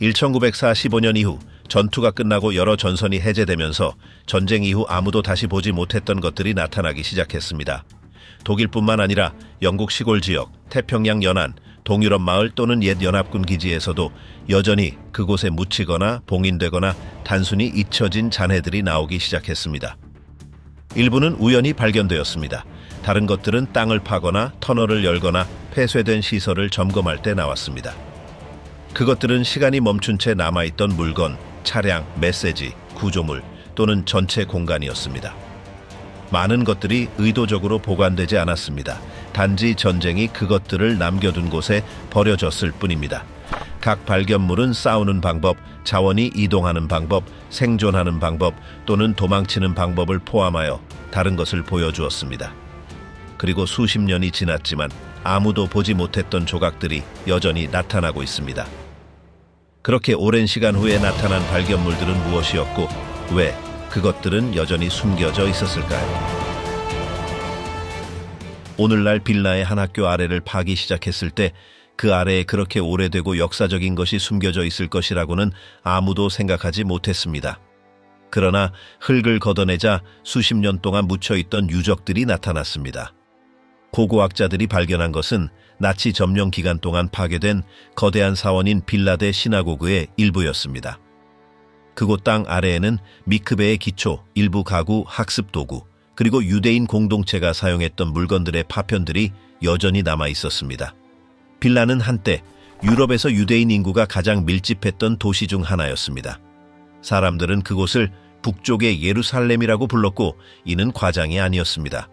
1945년 이후 전투가 끝나고 여러 전선이 해제되면서 전쟁 이후 아무도 다시 보지 못했던 것들이 나타나기 시작했습니다. 독일뿐만 아니라 영국 시골 지역, 태평양 연안, 동유럽 마을 또는 옛 연합군 기지에서도 여전히 그곳에 묻히거나 봉인되거나 단순히 잊혀진 잔해들이 나오기 시작했습니다. 일부는 우연히 발견되었습니다. 다른 것들은 땅을 파거나 터널을 열거나 폐쇄된 시설을 점검할 때 나왔습니다. 그것들은 시간이 멈춘 채 남아있던 물건, 차량, 메시지, 구조물 또는 전체 공간이었습니다. 많은 것들이 의도적으로 보관되지 않았습니다. 단지 전쟁이 그것들을 남겨둔 곳에 버려졌을 뿐입니다. 각 발견물은 싸우는 방법, 자원이 이동하는 방법, 생존하는 방법 또는 도망치는 방법을 포함하여 다른 것을 보여주었습니다. 그리고 수십 년이 지났지만 아무도 보지 못했던 조각들이 여전히 나타나고 있습니다. 그렇게 오랜 시간 후에 나타난 발견물들은 무엇이었고 왜 그것들은 여전히 숨겨져 있었을까요? 오늘날 빌라의 한 학교 아래를 파기 시작했을 때 그 아래에 그렇게 오래되고 역사적인 것이 숨겨져 있을 것이라고는 아무도 생각하지 못했습니다. 그러나 흙을 걷어내자 수십 년 동안 묻혀있던 유적들이 나타났습니다. 고고학자들이 발견한 것은 나치 점령 기간 동안 파괴된 거대한 사원인 빌라데 시나고그의 일부였습니다. 그곳 땅 아래에는 미크베의 기초, 일부 가구, 학습 도구, 그리고 유대인 공동체가 사용했던 물건들의 파편들이 여전히 남아 있었습니다. 빌라는 한때 유럽에서 유대인 인구가 가장 밀집했던 도시 중 하나였습니다. 사람들은 그곳을 북쪽의 예루살렘이라고 불렀고 이는 과장이 아니었습니다.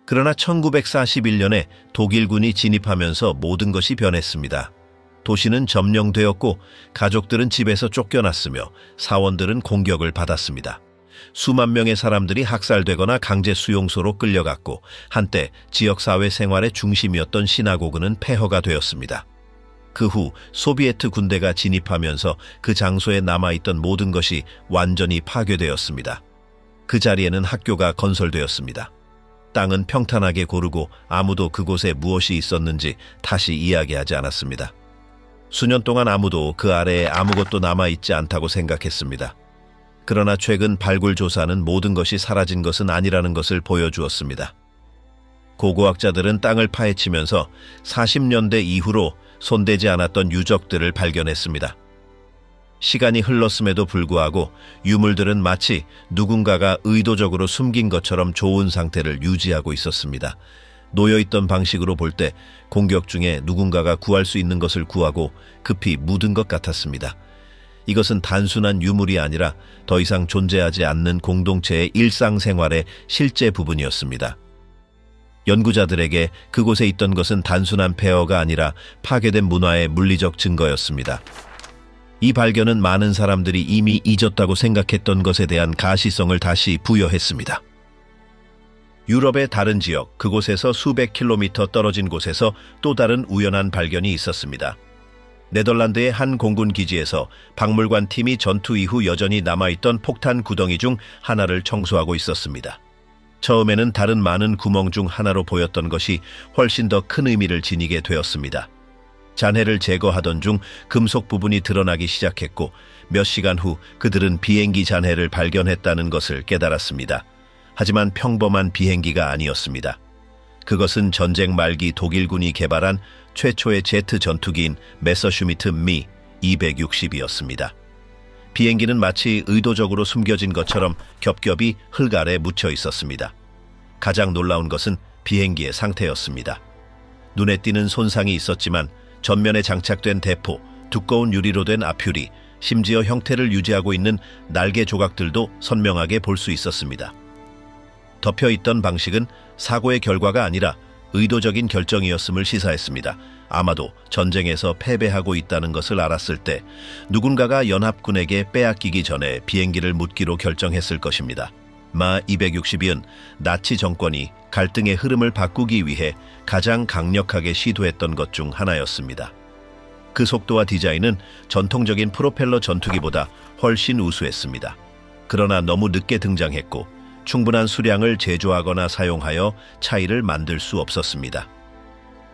그러나 1941년에 독일군이 진입하면서 모든 것이 변했습니다. 도시는 점령되었고 가족들은 집에서 쫓겨났으며 사원들은 공격을 받았습니다. 수만 명의 사람들이 학살되거나 강제 수용소로 끌려갔고 한때 지역사회 생활의 중심이었던 시나고그는 폐허가 되었습니다. 그 후 소비에트 군대가 진입하면서 그 장소에 남아있던 모든 것이 완전히 파괴되었습니다. 그 자리에는 학교가 건설되었습니다. 땅은 평탄하게 고르고 아무도 그곳에 무엇이 있었는지 다시 이야기하지 않았습니다. 수년 동안 아무도 그 아래에 아무것도 남아있지 않다고 생각했습니다. 그러나 최근 발굴 조사는 모든 것이 사라진 것은 아니라는 것을 보여주었습니다. 고고학자들은 땅을 파헤치면서 40년대 이후로 손대지 않았던 유적들을 발견했습니다. 시간이 흘렀음에도 불구하고 유물들은 마치 누군가가 의도적으로 숨긴 것처럼 좋은 상태를 유지하고 있었습니다. 놓여있던 방식으로 볼 때 공격 중에 누군가가 구할 수 있는 것을 구하고 급히 묻은 것 같았습니다. 이것은 단순한 유물이 아니라 더 이상 존재하지 않는 공동체의 일상생활의 실제 부분이었습니다. 연구자들에게 그곳에 있던 것은 단순한 폐허가 아니라 파괴된 문화의 물리적 증거였습니다. 이 발견은 많은 사람들이 이미 잊었다고 생각했던 것에 대한 가시성을 다시 부여했습니다. 유럽의 다른 지역, 그곳에서 수백 킬로미터 떨어진 곳에서 또 다른 우연한 발견이 있었습니다. 네덜란드의 한 공군 기지에서 박물관 팀이 전투 이후 여전히 남아있던 폭탄 구덩이 중 하나를 청소하고 있었습니다. 처음에는 다른 많은 구멍 중 하나로 보였던 것이 훨씬 더 큰 의미를 지니게 되었습니다. 잔해를 제거하던 중 금속 부분이 드러나기 시작했고 몇 시간 후 그들은 비행기 잔해를 발견했다는 것을 깨달았습니다. 하지만 평범한 비행기가 아니었습니다. 그것은 전쟁 말기 독일군이 개발한 최초의 제트 전투기인 메서슈미트 미 260이었습니다. 비행기는 마치 의도적으로 숨겨진 것처럼 겹겹이 흙 아래 묻혀 있었습니다. 가장 놀라운 것은 비행기의 상태였습니다. 눈에 띄는 손상이 있었지만 전면에 장착된 대포, 두꺼운 유리로 된 앞유리, 심지어 형태를 유지하고 있는 날개 조각들도 선명하게 볼 수 있었습니다. 덮여있던 방식은 사고의 결과가 아니라 의도적인 결정이었음을 시사했습니다. 아마도 전쟁에서 패배하고 있다는 것을 알았을 때 누군가가 연합군에게 빼앗기기 전에 비행기를 묻기로 결정했을 것입니다. 마 260은 나치 정권이 갈등의 흐름을 바꾸기 위해 가장 강력하게 시도했던 것 중 하나였습니다. 그 속도와 디자인은 전통적인 프로펠러 전투기보다 훨씬 우수했습니다. 그러나 너무 늦게 등장했고 충분한 수량을 제조하거나 사용하여 차이를 만들 수 없었습니다.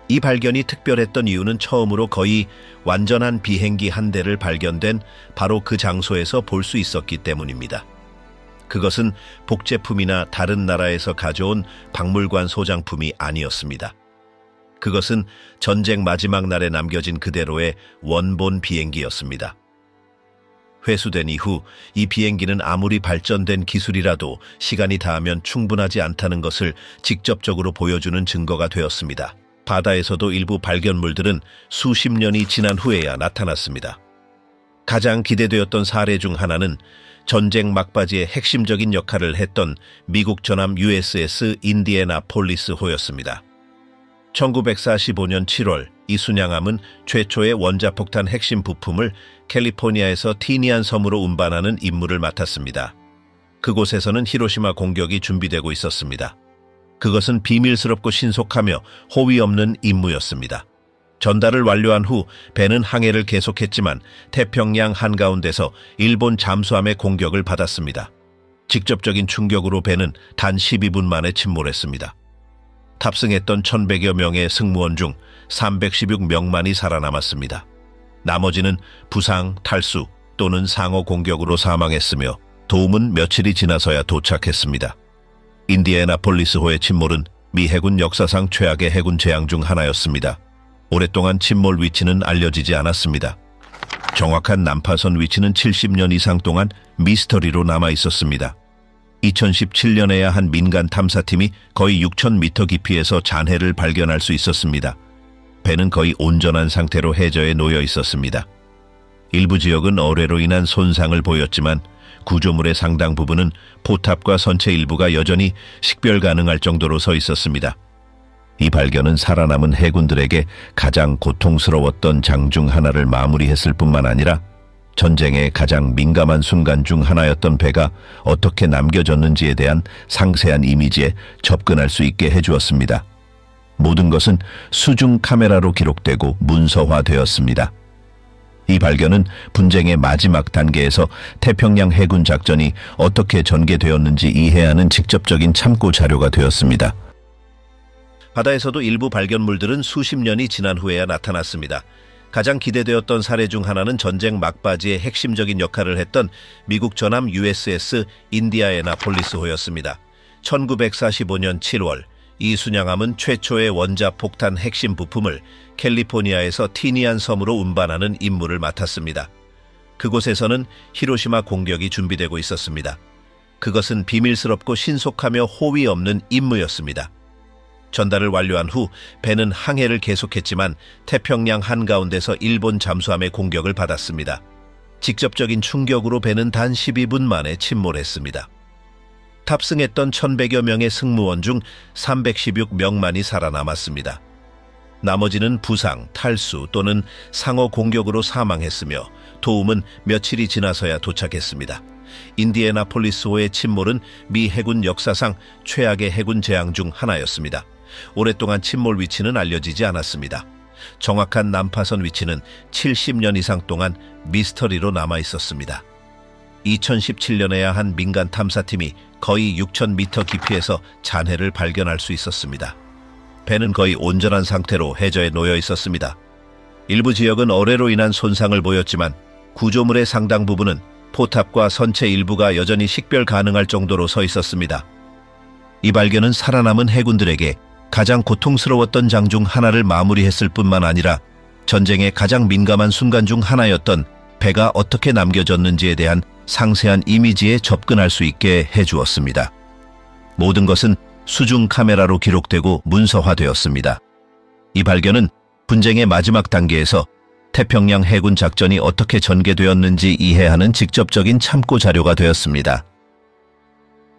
이 발견이 특별했던 이유는 처음으로 거의 완전한 비행기 한 대를 발견된 바로 그 장소에서 볼 수 있었기 때문입니다. 그것은 복제품이나 다른 나라에서 가져온 박물관 소장품이 아니었습니다. 그것은 전쟁 마지막 날에 남겨진 그대로의 원본 비행기였습니다. 회수된 이후 이 비행기는 아무리 발전된 기술이라도 시간이 닿으면 충분하지 않다는 것을 직접적으로 보여주는 증거가 되었습니다. 바다에서도 일부 발견물들은 수십 년이 지난 후에야 나타났습니다. 가장 기대되었던 사례 중 하나는 전쟁 막바지에 핵심적인 역할을 했던 미국 전함 USS 인디애나폴리스호였습니다. 1945년 7월 이 순양함은 최초의 원자폭탄 핵심 부품을 캘리포니아에서 티니안 섬으로 운반하는 임무를 맡았습니다. 그곳에서는 히로시마 공격이 준비되고 있었습니다. 그것은 비밀스럽고 신속하며 호위 없는 임무였습니다. 전달을 완료한 후 배는 항해를 계속했지만 태평양 한가운데서 일본 잠수함의 공격을 받았습니다. 직접적인 충격으로 배는 단 12분 만에 침몰했습니다. 탑승했던 1,100여 명의 승무원 중 316명만이 살아남았습니다. 나머지는 부상, 탈수 또는 상어 공격으로 사망했으며 도움은 며칠이 지나서야 도착했습니다. 인디애나폴리스호의 침몰은 미 해군 역사상 최악의 해군 재앙 중 하나였습니다. 오랫동안 침몰 위치는 알려지지 않았습니다. 정확한 난파선 위치는 70년 이상 동안 미스터리로 남아 있었습니다. 2017년에야 한 민간 탐사팀이 거의 6,000m 깊이에서 잔해를 발견할 수 있었습니다. 배는 거의 온전한 상태로 해저에 놓여 있었습니다. 일부 지역은 어뢰로 인한 손상을 보였지만 구조물의 상당 부분은 포탑과 선체 일부가 여전히 식별 가능할 정도로 서 있었습니다. 이 발견은 살아남은 해군들에게 가장 고통스러웠던 장 중 하나를 마무리했을 뿐만 아니라 전쟁의 가장 민감한 순간 중 하나였던 배가 어떻게 남겨졌는지에 대한 상세한 이미지에 접근할 수 있게 해주었습니다. 모든 것은 수중 카메라로 기록되고 문서화되었습니다. 이 발견은 분쟁의 마지막 단계에서 태평양 해군 작전이 어떻게 전개되었는지 이해하는 직접적인 참고 자료가 되었습니다. 바다에서도 일부 발견물들은 수십 년이 지난 후에야 나타났습니다. 가장 기대되었던 사례 중 하나는 전쟁 막바지에 핵심적인 역할을 했던 미국 전함 USS 인디애나폴리스호였습니다. 1945년 7월 이 순양함은 최초의 원자폭탄 핵심 부품을 캘리포니아에서 티니안 섬으로 운반하는 임무를 맡았습니다. 그곳에서는 히로시마 공격이 준비되고 있었습니다. 그것은 비밀스럽고 신속하며 호위 없는 임무였습니다. 전달을 완료한 후 배는 항해를 계속했지만 태평양 한가운데서 일본 잠수함의 공격을 받았습니다. 직접적인 충격으로 배는 단 12분 만에 침몰했습니다. 탑승했던 1,100여 명의 승무원 중 316명만이 살아남았습니다. 나머지는 부상, 탈수 또는 상어 공격으로 사망했으며 도움은 며칠이 지나서야 도착했습니다. 인디애나폴리스호의 침몰은 미 해군 역사상 최악의 해군 재앙 중 하나였습니다. 오랫동안 침몰 위치는 알려지지 않았습니다. 정확한 난파선 위치는 70년 이상 동안 미스터리로 남아 있었습니다. 2017년에야 한 민간 탐사팀이 거의 6,000m 깊이에서 잔해를 발견할 수 있었습니다. 배는 거의 온전한 상태로 해저에 놓여 있었습니다. 일부 지역은 어뢰로 인한 손상을 보였지만 구조물의 상당 부분은 포탑과 선체 일부가 여전히 식별 가능할 정도로 서 있었습니다. 이 발견은 살아남은 해군들에게 가장 고통스러웠던 장 중 하나를 마무리했을 뿐만 아니라 전쟁의 가장 민감한 순간 중 하나였던 배가 어떻게 남겨졌는지에 대한 상세한 이미지에 접근할 수 있게 해주었습니다. 모든 것은 수중 카메라로 기록되고 문서화되었습니다. 이 발견은 분쟁의 마지막 단계에서 태평양 해군 작전이 어떻게 전개되었는지 이해하는 직접적인 참고 자료가 되었습니다.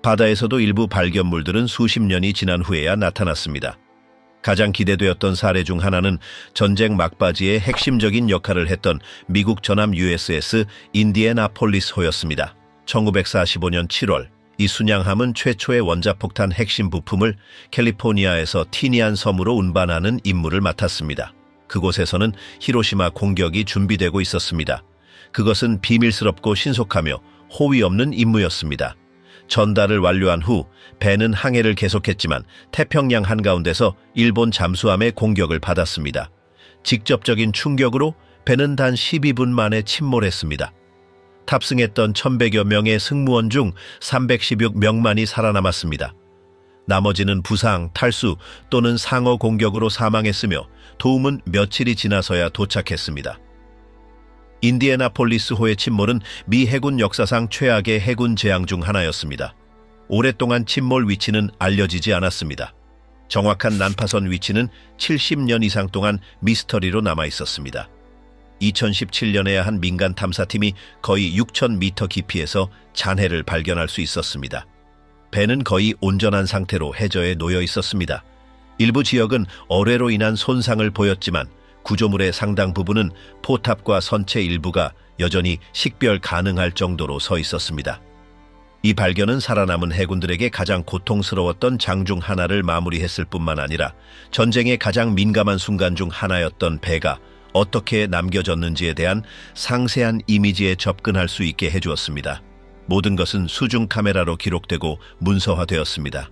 바다에서도 일부 발견물들은 수십 년이 지난 후에야 나타났습니다. 가장 기대되었던 사례 중 하나는 전쟁 막바지에 핵심적인 역할을 했던 미국 전함 USS 인디애나폴리스호였습니다. 1945년 7월 이 순양함은 최초의 원자폭탄 핵심 부품을 캘리포니아에서 티니안 섬으로 운반하는 임무를 맡았습니다. 그곳에서는 히로시마 공격이 준비되고 있었습니다. 그것은 비밀스럽고 신속하며 호위 없는 임무였습니다. 전달을 완료한 후 배는 항해를 계속했지만 태평양 한가운데서 일본 잠수함의 공격을 받았습니다. 직접적인 충격으로 배는 단 12분 만에 침몰했습니다. 탑승했던 1,100여 명의 승무원 중 316명만이 살아남았습니다. 나머지는 부상, 탈수 또는 상어 공격으로 사망했으며 도움은 며칠이 지나서야 도착했습니다. 인디애나폴리스호의 침몰은 미 해군 역사상 최악의 해군 재앙 중 하나였습니다. 오랫동안 침몰 위치는 알려지지 않았습니다. 정확한 난파선 위치는 70년 이상 동안 미스터리로 남아 있었습니다. 2017년에야 한 민간 탐사팀이 거의 6,000m 깊이에서 잔해를 발견할 수 있었습니다. 배는 거의 온전한 상태로 해저에 놓여 있었습니다. 일부 지역은 어뢰로 인한 손상을 보였지만 구조물의 상당 부분은 포탑과 선체 일부가 여전히 식별 가능할 정도로 서 있었습니다. 이 발견은 살아남은 해군들에게 가장 고통스러웠던 장 중 하나를 마무리했을 뿐만 아니라 전쟁의 가장 민감한 순간 중 하나였던 배가 어떻게 남겨졌는지에 대한 상세한 이미지에 접근할 수 있게 해주었습니다. 모든 것은 수중 카메라로 기록되고 문서화되었습니다.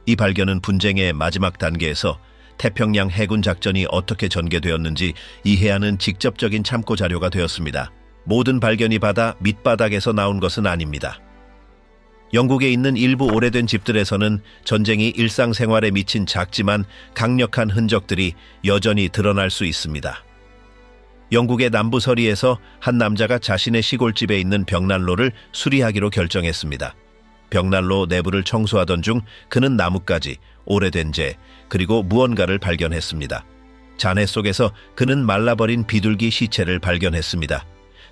이 발견은 분쟁의 마지막 단계에서 태평양 해군 작전이 어떻게 전개되었는지 이해하는 직접적인 참고 자료가 되었습니다. 모든 발견이 바다 밑바닥에서 나온 것은 아닙니다. 영국에 있는 일부 오래된 집들에서는 전쟁이 일상생활에 미친 작지만 강력한 흔적들이 여전히 드러날 수 있습니다. 영국의 남부 서리에서 한 남자가 자신의 시골집에 있는 벽난로를 수리하기로 결정했습니다. 벽난로 내부를 청소하던 중 그는 나뭇가지, 오래된 재, 그리고 무언가를 발견했습니다. 잔해 속에서 그는 말라버린 비둘기 시체를 발견했습니다.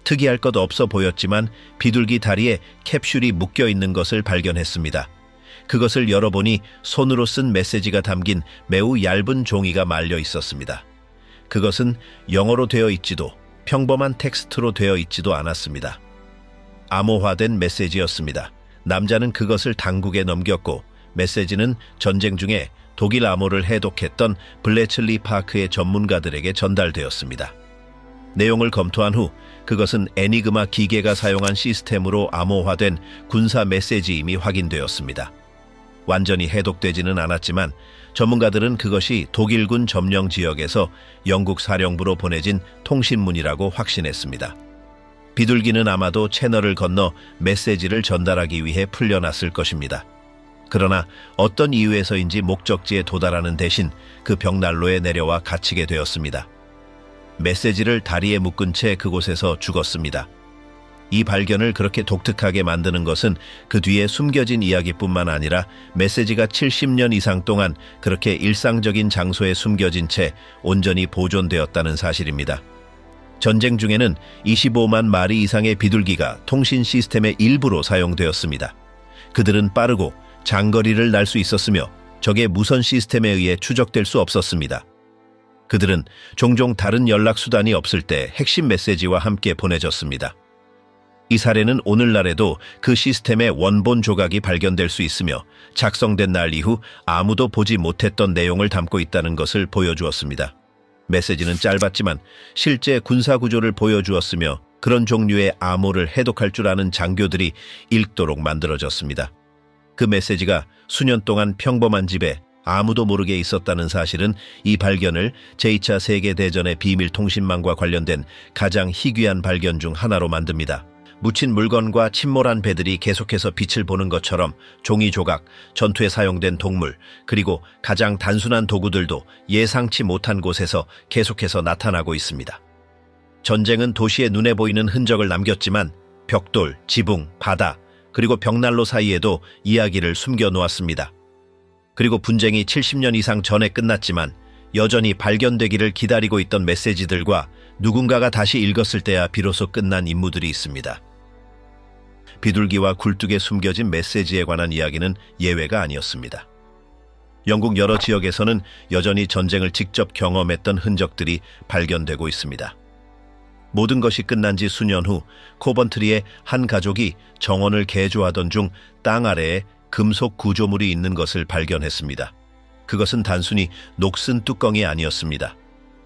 특이할 것 없어 보였지만 비둘기 다리에 캡슐이 묶여 있는 것을 발견했습니다. 그것을 열어보니 손으로 쓴 메시지가 담긴 매우 얇은 종이가 말려 있었습니다. 그것은 영어로 되어 있지도 평범한 텍스트로 되어 있지도 않았습니다. 암호화된 메시지였습니다. 남자는 그것을 당국에 넘겼고 메시지는 전쟁 중에 독일 암호를 해독했던 블래칠리 파크의 전문가들에게 전달되었습니다. 내용을 검토한 후 그것은 애니그마 기계가 사용한 시스템으로 암호화된 군사 메시지임이 확인되었습니다. 완전히 해독되지는 않았지만 전문가들은 그것이 독일군 점령 지역에서 영국 사령부로 보내진 통신문이라고 확신했습니다. 비둘기는 아마도 채널을 건너 메시지를 전달하기 위해 풀려났을 것입니다. 그러나 어떤 이유에서인지 목적지에 도달하는 대신 그 벽난로에 내려와 갇히게 되었습니다. 메시지를 다리에 묶은 채 그곳에서 죽었습니다. 이 발견을 그렇게 독특하게 만드는 것은 그 뒤에 숨겨진 이야기뿐만 아니라 메시지가 70년 이상 동안 그렇게 일상적인 장소에 숨겨진 채 온전히 보존되었다는 사실입니다. 전쟁 중에는 25만 마리 이상의 비둘기가 통신 시스템의 일부로 사용되었습니다. 그들은 빠르고 장거리를 날 수 있었으며 적의 무선 시스템에 의해 추적될 수 없었습니다. 그들은 종종 다른 연락수단이 없을 때 핵심 메시지와 함께 보내졌습니다. 이 사례는 오늘날에도 그 시스템의 원본 조각이 발견될 수 있으며 작성된 날 이후 아무도 보지 못했던 내용을 담고 있다는 것을 보여주었습니다. 메시지는 짧았지만 실제 군사구조를 보여주었으며 그런 종류의 암호를 해독할 줄 아는 장교들이 읽도록 만들어졌습니다. 그 메시지가 수년 동안 평범한 집에 아무도 모르게 있었다는 사실은 이 발견을 제2차 세계대전의 비밀 통신망과 관련된 가장 희귀한 발견 중 하나로 만듭니다. 묻힌 물건과 침몰한 배들이 계속해서 빛을 보는 것처럼 종이 조각, 전투에 사용된 동물, 그리고 가장 단순한 도구들도 예상치 못한 곳에서 계속해서 나타나고 있습니다. 전쟁은 도시의 눈에 보이는 흔적을 남겼지만 벽돌, 지붕, 바다, 그리고 벽난로 사이에도 이야기를 숨겨놓았습니다. 그리고 분쟁이 70년 이상 전에 끝났지만 여전히 발견되기를 기다리고 있던 메시지들과 누군가가 다시 읽었을 때야 비로소 끝난 임무들이 있습니다. 비둘기와 굴뚝에 숨겨진 메시지에 관한 이야기는 예외가 아니었습니다. 영국 여러 지역에서는 여전히 전쟁을 직접 경험했던 흔적들이 발견되고 있습니다. 모든 것이 끝난 지 수년 후 코번트리의 한 가족이 정원을 개조하던 중 땅 아래에 금속 구조물이 있는 것을 발견했습니다. 그것은 단순히 녹슨 뚜껑이 아니었습니다.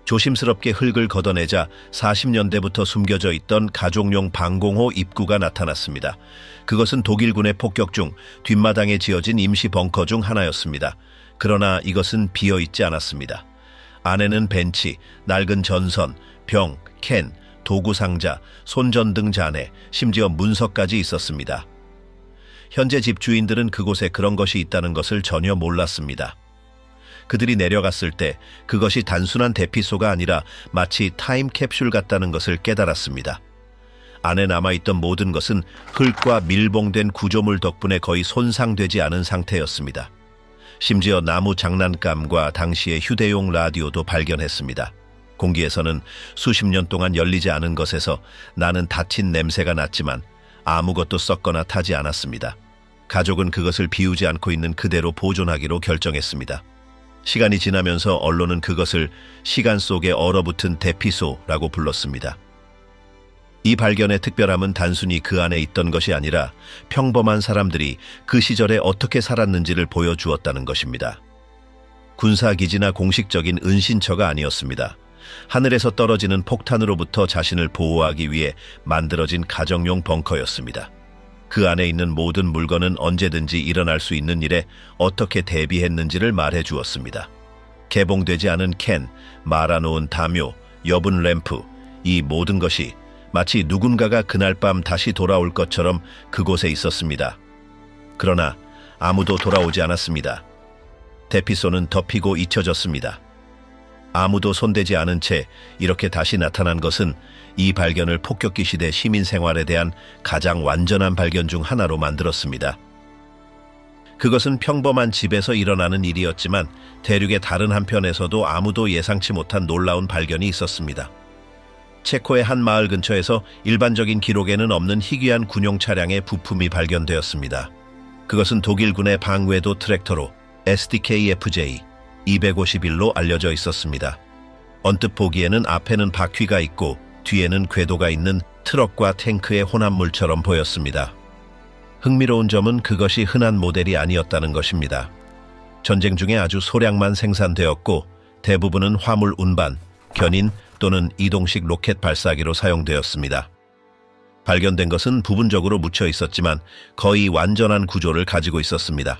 조심스럽게 흙을 걷어내자 40년대부터 숨겨져 있던 가족용 방공호 입구가 나타났습니다. 그것은 독일군의 폭격 중 뒷마당에 지어진 임시 벙커 중 하나였습니다. 그러나 이것은 비어있지 않았습니다. 안에는 벤치, 낡은 전선, 병, 캔, 도구상자, 손전등 잔해, 심지어 문서까지 있었습니다. 현재 집주인들은 그곳에 그런 것이 있다는 것을 전혀 몰랐습니다. 그들이 내려갔을 때 그것이 단순한 대피소가 아니라 마치 타임캡슐 같다는 것을 깨달았습니다. 안에 남아있던 모든 것은 흙과 밀봉된 구조물 덕분에 거의 손상되지 않은 상태였습니다. 심지어 나무 장난감과 당시의 휴대용 라디오도 발견했습니다. 공기에서는 수십 년 동안 열리지 않은 것에서 나는 닫힌 냄새가 났지만 아무것도 썩거나 타지 않았습니다. 가족은 그것을 비우지 않고 있는 그대로 보존하기로 결정했습니다. 시간이 지나면서 언론은 그것을 시간 속에 얼어붙은 대피소라고 불렀습니다. 이 발견의 특별함은 단순히 그 안에 있던 것이 아니라 평범한 사람들이 그 시절에 어떻게 살았는지를 보여주었다는 것입니다. 군사기지나 공식적인 은신처가 아니었습니다. 하늘에서 떨어지는 폭탄으로부터 자신을 보호하기 위해 만들어진 가정용 벙커였습니다. 그 안에 있는 모든 물건은 언제든지 일어날 수 있는 일에 어떻게 대비했는지를 말해 주었습니다. 개봉되지 않은 캔, 말아놓은 담요, 여분 램프, 이 모든 것이 마치 누군가가 그날 밤 다시 돌아올 것처럼 그곳에 있었습니다. 그러나 아무도 돌아오지 않았습니다. 대피소는 덮이고 잊혀졌습니다. 아무도 손대지 않은 채 이렇게 다시 나타난 것은 이 발견을 폭격기 시대 시민 생활에 대한 가장 완전한 발견 중 하나로 만들었습니다. 그것은 평범한 집에서 일어나는 일이었지만 대륙의 다른 한편에서도 아무도 예상치 못한 놀라운 발견이 있었습니다. 체코의 한 마을 근처에서 일반적인 기록에는 없는 희귀한 군용 차량의 부품이 발견되었습니다. 그것은 독일군의 방외도 트랙터로 SDKFJ 251로 알려져 있었습니다. 언뜻 보기에는 앞에는 바퀴가 있고 뒤에는 궤도가 있는 트럭과 탱크의 혼합물처럼 보였습니다. 흥미로운 점은 그것이 흔한 모델이 아니었다는 것입니다. 전쟁 중에 아주 소량만 생산되었고 대부분은 화물 운반, 견인 또는 이동식 로켓 발사기로 사용되었습니다. 발견된 것은 부분적으로 묻혀 있었지만 거의 완전한 구조를 가지고 있었습니다.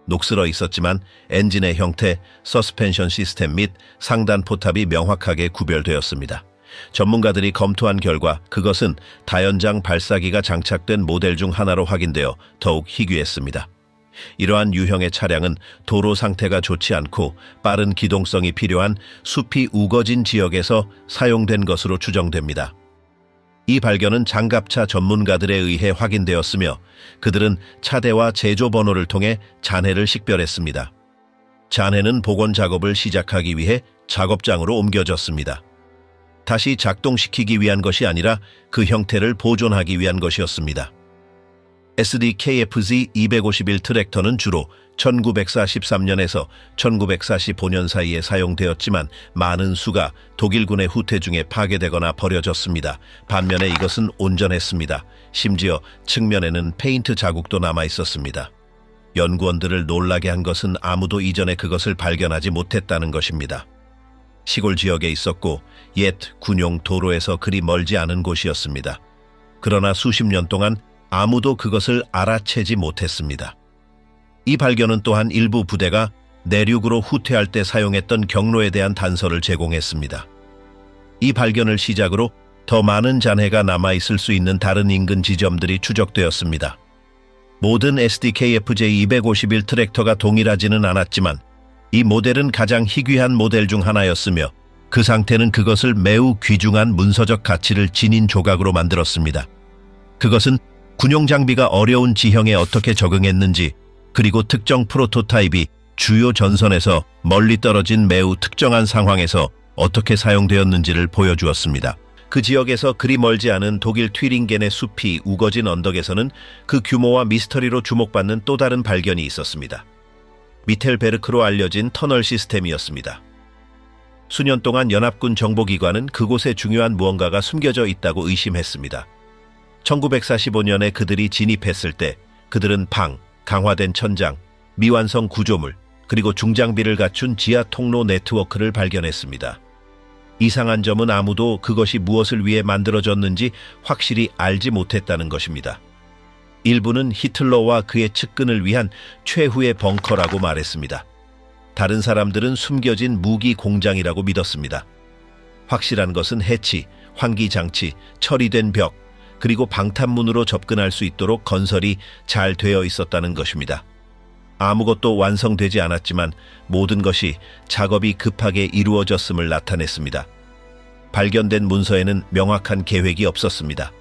녹슬어 있었지만 엔진의 형태, 서스펜션 시스템 및 상단 포탑이 명확하게 구별되었습니다. 전문가들이 검토한 결과 그것은 다연장 발사기가 장착된 모델 중 하나로 확인되어 더욱 희귀했습니다. 이러한 유형의 차량은 도로 상태가 좋지 않고 빠른 기동성이 필요한 숲이 우거진 지역에서 사용된 것으로 추정됩니다. 이 발견은 장갑차 전문가들에 의해 확인되었으며 그들은 차대와 제조 번호를 통해 잔해를 식별했습니다. 잔해는 복원 작업을 시작하기 위해 작업장으로 옮겨졌습니다. 다시 작동시키기 위한 것이 아니라 그 형태를 보존하기 위한 것이었습니다. SDKFZ 251 트랙터는 주로 1943년에서 1945년 사이에 사용되었지만 많은 수가 독일군의 후퇴 중에 파괴되거나 버려졌습니다. 반면에 이것은 온전했습니다. 심지어 측면에는 페인트 자국도 남아 있었습니다. 연구원들을 놀라게 한 것은 아무도 이전에 그것을 발견하지 못했다는 것입니다. 시골 지역에 있었고 옛 군용 도로에서 그리 멀지 않은 곳이었습니다. 그러나 수십 년 동안 아무도 그것을 알아채지 못했습니다. 이 발견은 또한 일부 부대가 내륙으로 후퇴할 때 사용했던 경로에 대한 단서를 제공했습니다. 이 발견을 시작으로 더 많은 잔해가 남아있을 수 있는 다른 인근 지점들이 추적되었습니다. 모든 SDKFJ 251 트랙터가 동일하지는 않았지만 이 모델은 가장 희귀한 모델 중 하나였으며 그 상태는 그것을 매우 귀중한 문서적 가치를 지닌 조각으로 만들었습니다. 그것은 군용 장비가 어려운 지형에 어떻게 적응했는지 그리고 특정 프로토타입이 주요 전선에서 멀리 떨어진 매우 특정한 상황에서 어떻게 사용되었는지를 보여주었습니다. 그 지역에서 그리 멀지 않은 독일 튀링겐의 숲이 우거진 언덕에서는 그 규모와 미스터리로 주목받는 또 다른 발견이 있었습니다. 미텔베르크로 알려진 터널 시스템이었습니다. 수년 동안 연합군 정보기관은 그곳에 중요한 무언가가 숨겨져 있다고 의심했습니다. 1945년에 그들이 진입했을 때 그들은 강화된 천장, 미완성 구조물, 그리고 중장비를 갖춘 지하 통로 네트워크를 발견했습니다. 이상한 점은 아무도 그것이 무엇을 위해 만들어졌는지 확실히 알지 못했다는 것입니다. 일부는 히틀러와 그의 측근을 위한 최후의 벙커라고 말했습니다. 다른 사람들은 숨겨진 무기 공장이라고 믿었습니다. 확실한 것은 해치, 환기장치, 처리된 벽, 그리고 방탄문으로 접근할 수 있도록 건설이 잘 되어 있었다는 것입니다. 아무것도 완성되지 않았지만 모든 것이 작업이 급하게 이루어졌음을 나타냈습니다. 발견된 문서에는 명확한 계획이 없었습니다.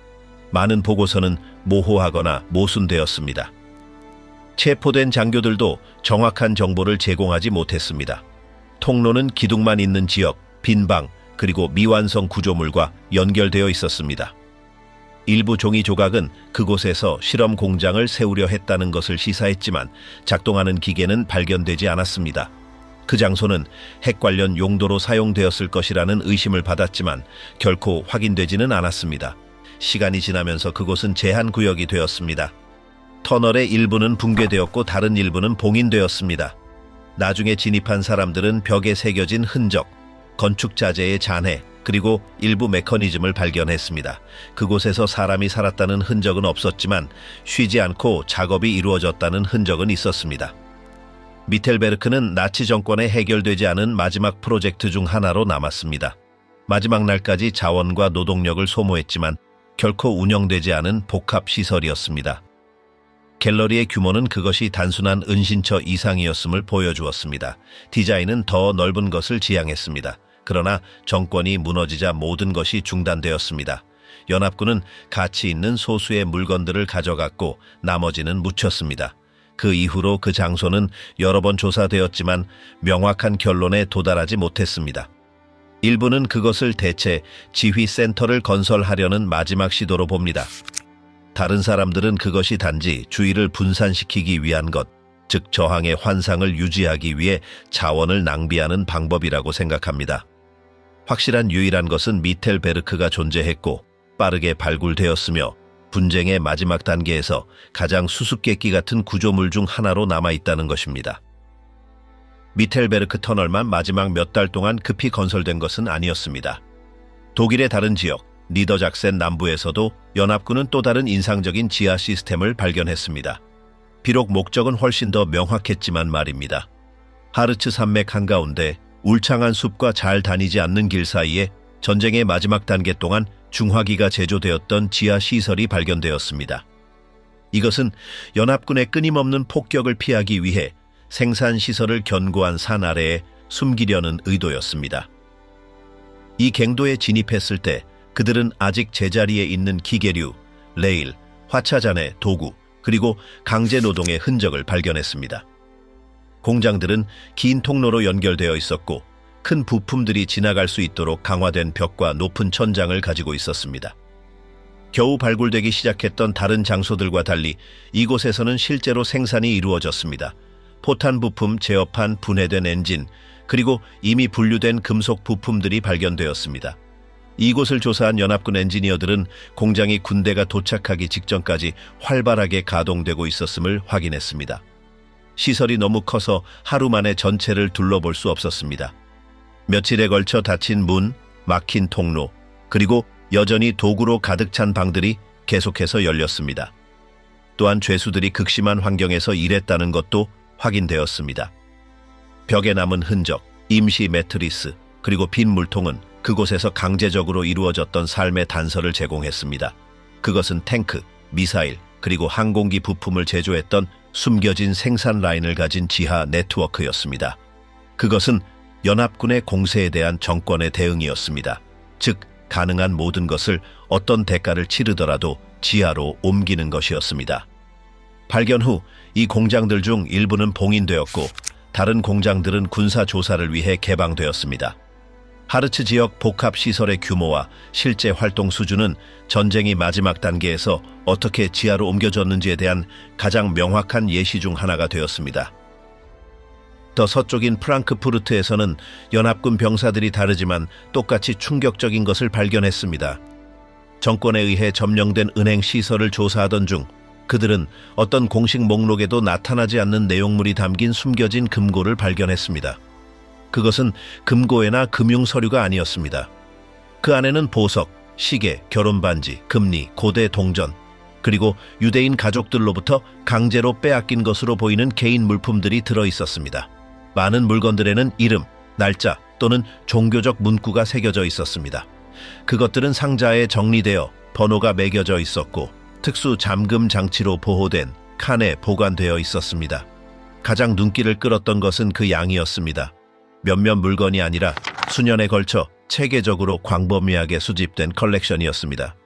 많은 보고서는 모호하거나 모순되었습니다. 체포된 장교들도 정확한 정보를 제공하지 못했습니다. 통로는 기둥만 있는 지역, 빈 방, 그리고 미완성 구조물과 연결되어 있었습니다. 일부 종이 조각은 그곳에서 실험 공장을 세우려 했다는 것을 시사했지만 작동하는 기계는 발견되지 않았습니다. 그 장소는 핵 관련 용도로 사용되었을 것이라는 의심을 받았지만 결코 확인되지는 않았습니다. 시간이 지나면서 그곳은 제한구역이 되었습니다. 터널의 일부는 붕괴되었고 다른 일부는 봉인되었습니다. 나중에 진입한 사람들은 벽에 새겨진 흔적, 건축 자재의 잔해, 그리고 일부 메커니즘을 발견했습니다. 그곳에서 사람이 살았다는 흔적은 없었지만 쉬지 않고 작업이 이루어졌다는 흔적은 있었습니다. 미텔베르크는 나치 정권에 해결되지 않은 마지막 프로젝트 중 하나로 남았습니다. 마지막 날까지 자원과 노동력을 소모했지만 결코 운영되지 않은 복합시설이었습니다. 갤러리의 규모는 그것이 단순한 은신처 이상이었음을 보여주었습니다. 디자인은 더 넓은 것을 지향했습니다. 그러나 정권이 무너지자 모든 것이 중단되었습니다. 연합군은 가치 있는 소수의 물건들을 가져갔고 나머지는 묻혔습니다. 그 이후로 그 장소는 여러 번 조사되었지만 명확한 결론에 도달하지 못했습니다. 일부는 그것을 대체 지휘센터를 건설하려는 마지막 시도로 봅니다. 다른 사람들은 그것이 단지 주의를 분산시키기 위한 것, 즉 저항의 환상을 유지하기 위해 자원을 낭비하는 방법이라고 생각합니다. 확실한 유일한 것은 미텔베르크가 존재했고 빠르게 발굴되었으며 분쟁의 마지막 단계에서 가장 수수께끼 같은 구조물 중 하나로 남아있다는 것입니다. 미텔베르크 터널만 마지막 몇 달 동안 급히 건설된 것은 아니었습니다. 독일의 다른 지역, 니더작센 남부에서도 연합군은 또 다른 인상적인 지하 시스템을 발견했습니다. 비록 목적은 훨씬 더 명확했지만 말입니다. 하르츠 산맥 한가운데 울창한 숲과 잘 다니지 않는 길 사이에 전쟁의 마지막 단계 동안 중화기가 제조되었던 지하 시설이 발견되었습니다. 이것은 연합군의 끊임없는 폭격을 피하기 위해 생산시설을 견고한 산 아래에 숨기려는 의도였습니다. 이 갱도에 진입했을 때 그들은 아직 제자리에 있는 기계류, 레일, 화차잔해, 도구, 그리고 강제노동의 흔적을 발견했습니다. 공장들은 긴 통로로 연결되어 있었고 큰 부품들이 지나갈 수 있도록 강화된 벽과 높은 천장을 가지고 있었습니다. 겨우 발굴되기 시작했던 다른 장소들과 달리 이곳에서는 실제로 생산이 이루어졌습니다. 포탄 부품, 제어판, 분해된 엔진, 그리고 이미 분류된 금속 부품들이 발견되었습니다. 이곳을 조사한 연합군 엔지니어들은 공장이 군대가 도착하기 직전까지 활발하게 가동되고 있었음을 확인했습니다. 시설이 너무 커서 하루 만에 전체를 둘러볼 수 없었습니다. 며칠에 걸쳐 닫힌 문, 막힌 통로, 그리고 여전히 도구로 가득 찬 방들이 계속해서 열렸습니다. 또한 죄수들이 극심한 환경에서 일했다는 것도 확인되었습니다. 벽에 남은 흔적, 임시 매트리스, 그리고 빈 물통은 그곳에서 강제적으로 이루어졌던 삶의 단서를 제공했습니다. 그것은 탱크, 미사일, 그리고 항공기 부품을 제조했던 숨겨진 생산 라인을 가진 지하 네트워크였습니다. 그것은 연합군의 공세에 대한 정권의 대응이었습니다. 즉, 가능한 모든 것을 어떤 대가를 치르더라도 지하로 옮기는 것이었습니다. 발견 후 이 공장들 중 일부는 봉인되었고 다른 공장들은 군사 조사를 위해 개방되었습니다. 하르츠 지역 복합시설의 규모와 실제 활동 수준은 전쟁이 마지막 단계에서 어떻게 지하로 옮겨졌는지에 대한 가장 명확한 예시 중 하나가 되었습니다. 더 서쪽인 프랑크푸르트에서는 연합군 병사들이 다르지만 똑같이 충격적인 것을 발견했습니다. 정권에 의해 점령된 은행 시설을 조사하던 중 그들은 어떤 공식 목록에도 나타나지 않는 내용물이 담긴 숨겨진 금고를 발견했습니다. 그것은 금고에나 금융 서류가 아니었습니다. 그 안에는 보석, 시계, 결혼반지, 금리, 고대 동전, 그리고 유대인 가족들로부터 강제로 빼앗긴 것으로 보이는 개인 물품들이 들어 있었습니다. 많은 물건들에는 이름, 날짜 또는 종교적 문구가 새겨져 있었습니다. 그것들은 상자에 정리되어 번호가 매겨져 있었고 특수 잠금 장치로 보호된 칸에 보관되어 있었습니다. 가장 눈길을 끌었던 것은 그 양이었습니다. 몇몇 물건이 아니라 수년에 걸쳐 체계적으로 광범위하게 수집된 컬렉션이었습니다.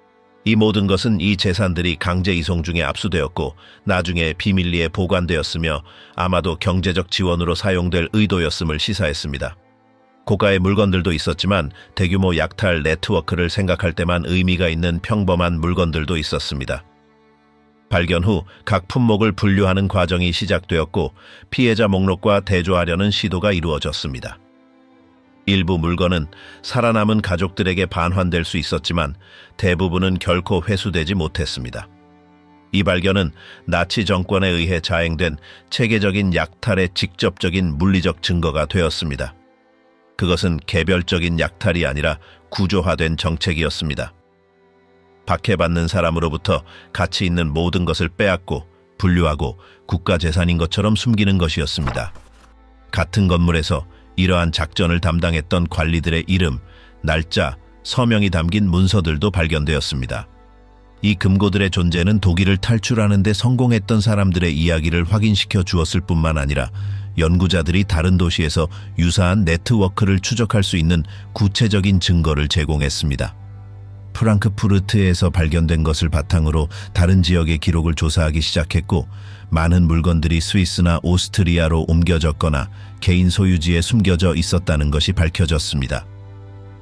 이 모든 것은 이 재산들이 강제 이송 중에 압수되었고 나중에 비밀리에 보관되었으며 아마도 경제적 지원으로 사용될 의도였음을 시사했습니다. 고가의 물건들도 있었지만 대규모 약탈 네트워크를 생각할 때만 의미가 있는 평범한 물건들도 있었습니다. 발견 후 각 품목을 분류하는 과정이 시작되었고 피해자 목록과 대조하려는 시도가 이루어졌습니다. 일부 물건은 살아남은 가족들에게 반환될 수 있었지만 대부분은 결코 회수되지 못했습니다. 이 발견은 나치 정권에 의해 자행된 체계적인 약탈의 직접적인 물리적 증거가 되었습니다. 그것은 개별적인 약탈이 아니라 구조화된 정책이었습니다. 박해받는 사람으로부터 가치 있는 모든 것을 빼앗고 분류하고 국가 재산인 것처럼 숨기는 것이었습니다. 같은 건물에서 이러한 작전을 담당했던 관리들의 이름, 날짜, 서명이 담긴 문서들도 발견되었습니다. 이 금고들의 존재는 독일을 탈출하는 데 성공했던 사람들의 이야기를 확인시켜 주었을 뿐만 아니라 연구자들이 다른 도시에서 유사한 네트워크를 추적할 수 있는 구체적인 증거를 제공했습니다. 프랑크푸르트에서 발견된 것을 바탕으로 다른 지역의 기록을 조사하기 시작했고 많은 물건들이 스위스나 오스트리아로 옮겨졌거나 개인 소유지에 숨겨져 있었다는 것이 밝혀졌습니다.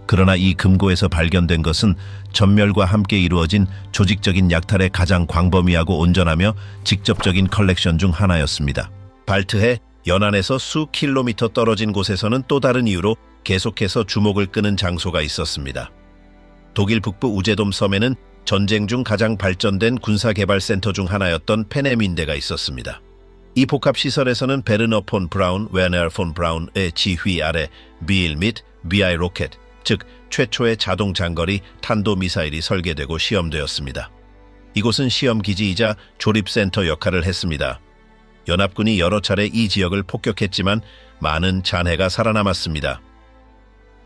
그러나 이 금고에서 발견된 것은 전멸과 함께 이루어진 조직적인 약탈의 가장 광범위하고 온전하며 직접적인 컬렉션 중 하나였습니다. 발트해 연안에서 수 킬로미터 떨어진 곳에서는 또 다른 이유로 계속해서 주목을 끄는 장소가 있었습니다. 독일 북부 우제돔 섬에는 전쟁 중 가장 발전된 군사개발센터 중 하나였던 페네민대가 있었습니다. 이 복합시설에서는 베르너 폰 브라운, 웨너 폰 브라운의 지휘 아래 비일 및 BI 로켓, 즉 최초의 자동 장거리 탄도미사일이 설계되고 시험되었습니다. 이곳은 시험기지이자 조립센터 역할을 했습니다. 연합군이 여러 차례 이 지역을 폭격했지만 많은 잔해가 살아남았습니다.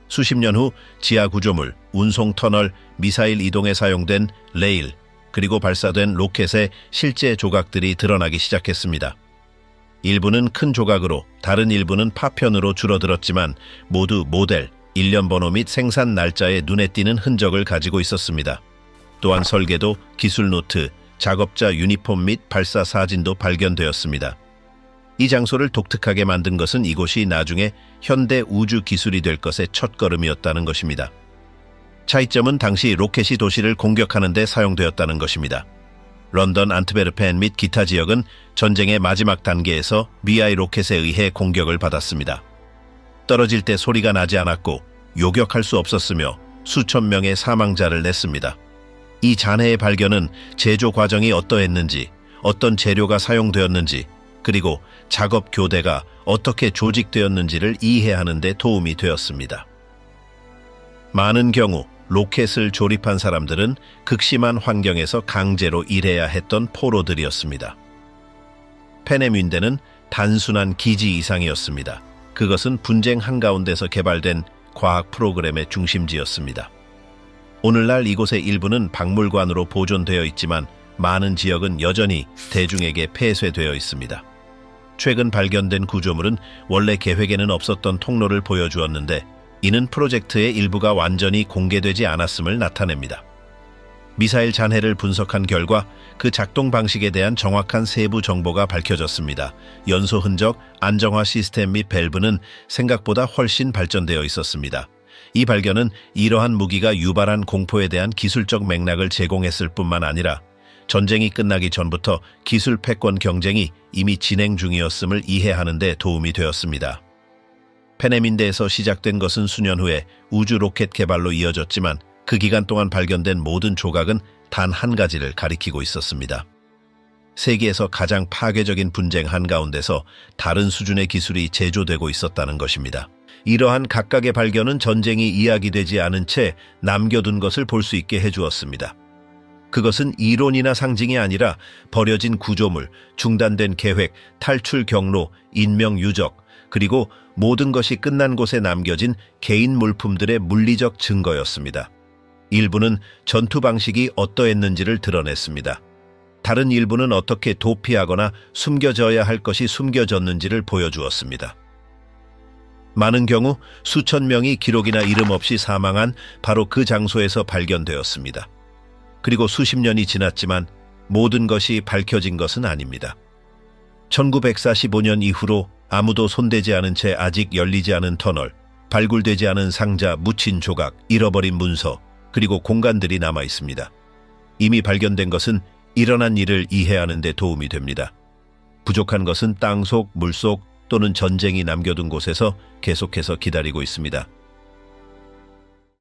수십 년 후 지하 구조물, 운송 터널, 미사일 이동에 사용된 레일, 그리고 발사된 로켓의 실제 조각들이 드러나기 시작했습니다. 일부는 큰 조각으로, 다른 일부는 파편으로 줄어들었지만 모두 모델, 일련 번호 및 생산 날짜에 눈에 띄는 흔적을 가지고 있었습니다. 또한 설계도, 기술 노트, 작업자 유니폼 및 발사 사진도 발견되었습니다. 이 장소를 독특하게 만든 것은 이곳이 나중에 현대 우주 기술이 될 것의 첫걸음이었다는 것입니다. 차이점은 당시 로켓이 도시를 공격하는 데 사용되었다는 것입니다. 런던, 안트베르펜 및 기타 지역은 전쟁의 마지막 단계에서 BI 로켓에 의해 공격을 받았습니다. 떨어질 때 소리가 나지 않았고 요격할 수 없었으며 수천 명의 사망자를 냈습니다. 이 잔해의 발견은 제조 과정이 어떠했는지, 어떤 재료가 사용되었는지, 그리고 작업 교대가 어떻게 조직되었는지를 이해하는 데 도움이 되었습니다. 많은 경우 로켓을 조립한 사람들은 극심한 환경에서 강제로 일해야 했던 포로들이었습니다. 페네민대는 단순한 기지 이상이었습니다. 그것은 분쟁 한가운데서 개발된 과학 프로그램의 중심지였습니다. 오늘날 이곳의 일부는 박물관으로 보존되어 있지만 많은 지역은 여전히 대중에게 폐쇄되어 있습니다. 최근 발견된 구조물은 원래 계획에는 없었던 통로를 보여주었는데 이는 프로젝트의 일부가 완전히 공개되지 않았음을 나타냅니다. 미사일 잔해를 분석한 결과 그 작동 방식에 대한 정확한 세부 정보가 밝혀졌습니다. 연소 흔적, 안정화 시스템 및 밸브는 생각보다 훨씬 발전되어 있었습니다. 이 발견은 이러한 무기가 유발한 공포에 대한 기술적 맥락을 제공했을 뿐만 아니라 전쟁이 끝나기 전부터 기술 패권 경쟁이 이미 진행 중이었음을 이해하는 데 도움이 되었습니다. 페네민대에서 시작된 것은 수년 후에 우주 로켓 개발로 이어졌지만 그 기간 동안 발견된 모든 조각은 단 한 가지를 가리키고 있었습니다. 세계에서 가장 파괴적인 분쟁 한가운데서 다른 수준의 기술이 제조되고 있었다는 것입니다. 이러한 각각의 발견은 전쟁이 이야기되지 않은 채 남겨둔 것을 볼 수 있게 해주었습니다. 그것은 이론이나 상징이 아니라 버려진 구조물, 중단된 계획, 탈출 경로, 인명 유적, 그리고 모든 것이 끝난 곳에 남겨진 개인 물품들의 물리적 증거였습니다. 일부는 전투 방식이 어떠했는지를 드러냈습니다. 다른 일부는 어떻게 도피하거나 숨겨져야 할 것이 숨겨졌는지를 보여주었습니다. 많은 경우 수천 명이 기록이나 이름 없이 사망한 바로 그 장소에서 발견되었습니다. 그리고 수십 년이 지났지만 모든 것이 밝혀진 것은 아닙니다. 1945년 이후로 아무도 손대지 않은 채 아직 열리지 않은 터널, 발굴되지 않은 상자, 묻힌 조각, 잃어버린 문서, 그리고 공간들이 남아 있습니다. 이미 발견된 것은 일어난 일을 이해하는 데 도움이 됩니다. 부족한 것은 땅속, 물속 또는 전쟁이 남겨둔 곳에서 계속해서 기다리고 있습니다.